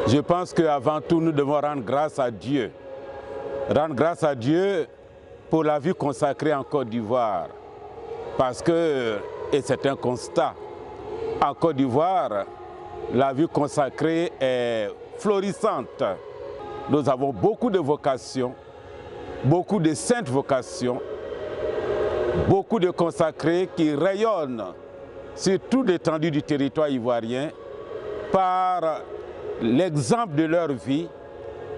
Je pense qu'avant tout, nous devons rendre grâce à Dieu. Rendre grâce à Dieu pour la vie consacrée en Côte d'Ivoire. Parce que, et c'est un constat, en Côte d'Ivoire, la vie consacrée est florissante. Nous avons beaucoup de vocations, beaucoup de saintes vocations, beaucoup de consacrés qui rayonnent sur toute l'étendue du territoire ivoirien par l'exemple de leur vie,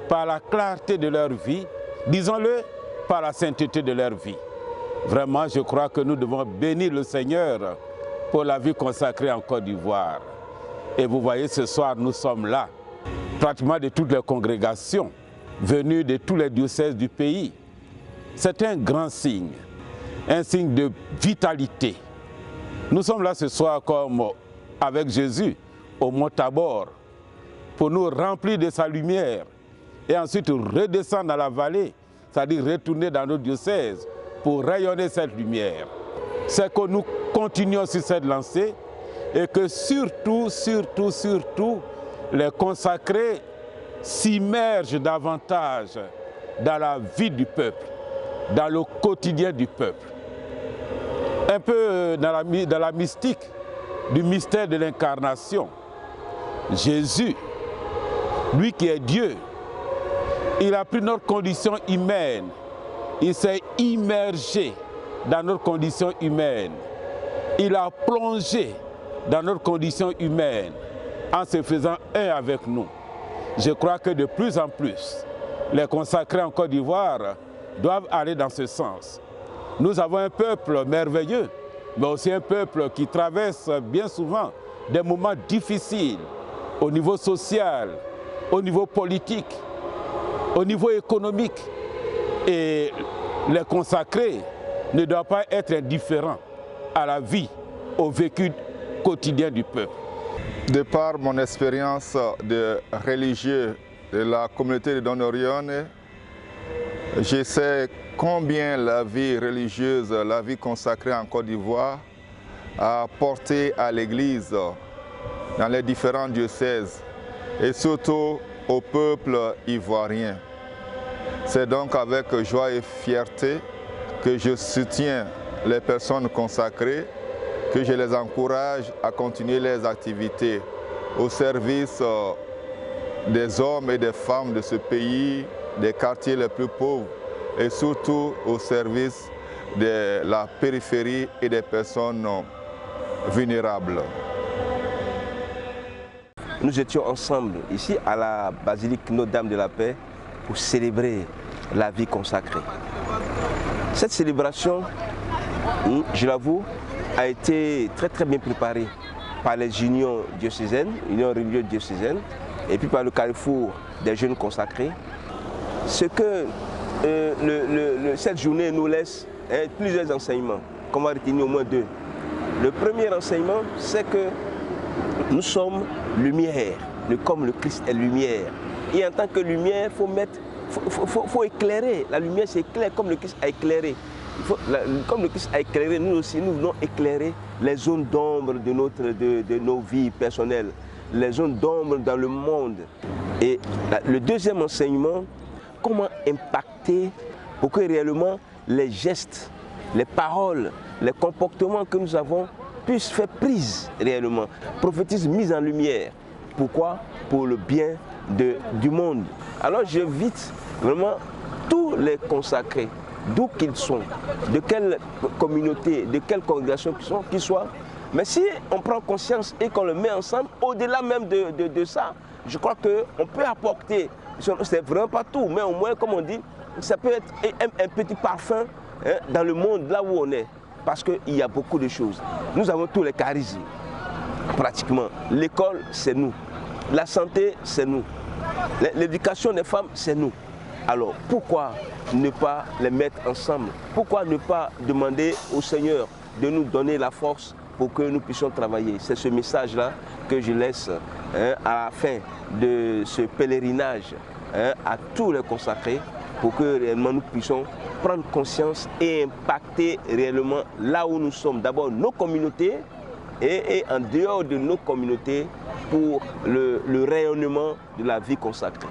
par la clarté de leur vie, disons-le, par la sainteté de leur vie. Vraiment, je crois que nous devons bénir le Seigneur pour la vie consacrée en Côte d'Ivoire. Et vous voyez, ce soir, nous sommes là, pratiquement de toutes les congrégations, venues de tous les diocèses du pays. C'est un grand signe de vitalité. Nous sommes là ce soir comme avec Jésus au mont Tabor pour nous remplir de sa lumière et ensuite redescendre dans la vallée, c'est-à-dire retourner dans nos diocèses pour rayonner cette lumière. C'est que nous continuons sur cette lancée et que surtout, les consacrés s'immergent davantage dans la vie du peuple, dans le quotidien du peuple. Un peu dans la mystique du mystère de l'incarnation. Jésus, lui qui est Dieu, il a pris notre condition humaine, il s'est immergé dans notre condition humaine, il a plongé dans notre condition humaine en se faisant un avec nous. Je crois que de plus en plus, les consacrés en Côte d'Ivoire doivent aller dans ce sens. Nous avons un peuple merveilleux, mais aussi un peuple qui traverse bien souvent des moments difficiles au niveau social, au niveau politique, au niveau économique. Et les consacrés ne doivent pas être indifférents à la vie, au vécu quotidien du peuple. De par mon expérience de religieux de la communauté de Don Orione, je sais combien la vie religieuse, la vie consacrée en Côte d'Ivoire a apporté à l'Église dans les différents diocèses et surtout au peuple ivoirien. C'est donc avec joie et fierté que je soutiens les personnes consacrées, que je les encourage à continuer leurs activités au service des hommes et des femmes de ce pays, des quartiers les plus pauvres et surtout au service de la périphérie et des personnes vulnérables. Nous étions ensemble ici à la basilique Notre-Dame de la Paix pour célébrer la vie consacrée. Cette célébration, je l'avoue, a été très bien préparée par les unions diocésaines, unions religieuses diocésaines, et puis par le carrefour des jeunes consacrés. Ce que cette journée nous laisse plusieurs enseignements, qu'on va retenir au moins deux. Le premier enseignement, c'est que nous sommes lumière, comme le Christ est lumière. Et en tant que lumière, faut éclairer. La lumière, c'est clair comme le Christ a éclairé. Comme le Christ a éclairé, nous aussi, nous voulons éclairer les zones d'ombre de nos vies personnelles, les zones d'ombre dans le monde. Et le deuxième enseignement, comment impacter pour que réellement les gestes, les paroles, les comportements que nous avons puissent faire prise réellement. Prophétisme mise en lumière. Pourquoi? Pour le bien du monde. Alors j'invite vraiment tous les consacrés, d'où qu'ils sont, de quelle communauté, de quelle congrégation qu'ils soient. Mais si on prend conscience et qu'on le met ensemble, au-delà même de ça, je crois qu'on peut apporter, c'est vraiment pas tout, mais au moins, comme on dit, ça peut être un petit parfum dans le monde, là où on est. Parce qu'il y a beaucoup de choses. Nous avons tous les charismes, pratiquement. L'école, c'est nous. La santé, c'est nous. L'éducation des femmes, c'est nous. Alors, pourquoi ne pas les mettre ensemble? Pourquoi ne pas demander au Seigneur de nous donner la force pour que nous puissions travailler? C'est ce message-là que je laisse à la fin de ce pèlerinage à tous les consacrés pour que réellement nous puissions prendre conscience et impacter réellement là où nous sommes. D'abord nos communautés et en dehors de nos communautés, pour le rayonnement de la vie consacrée.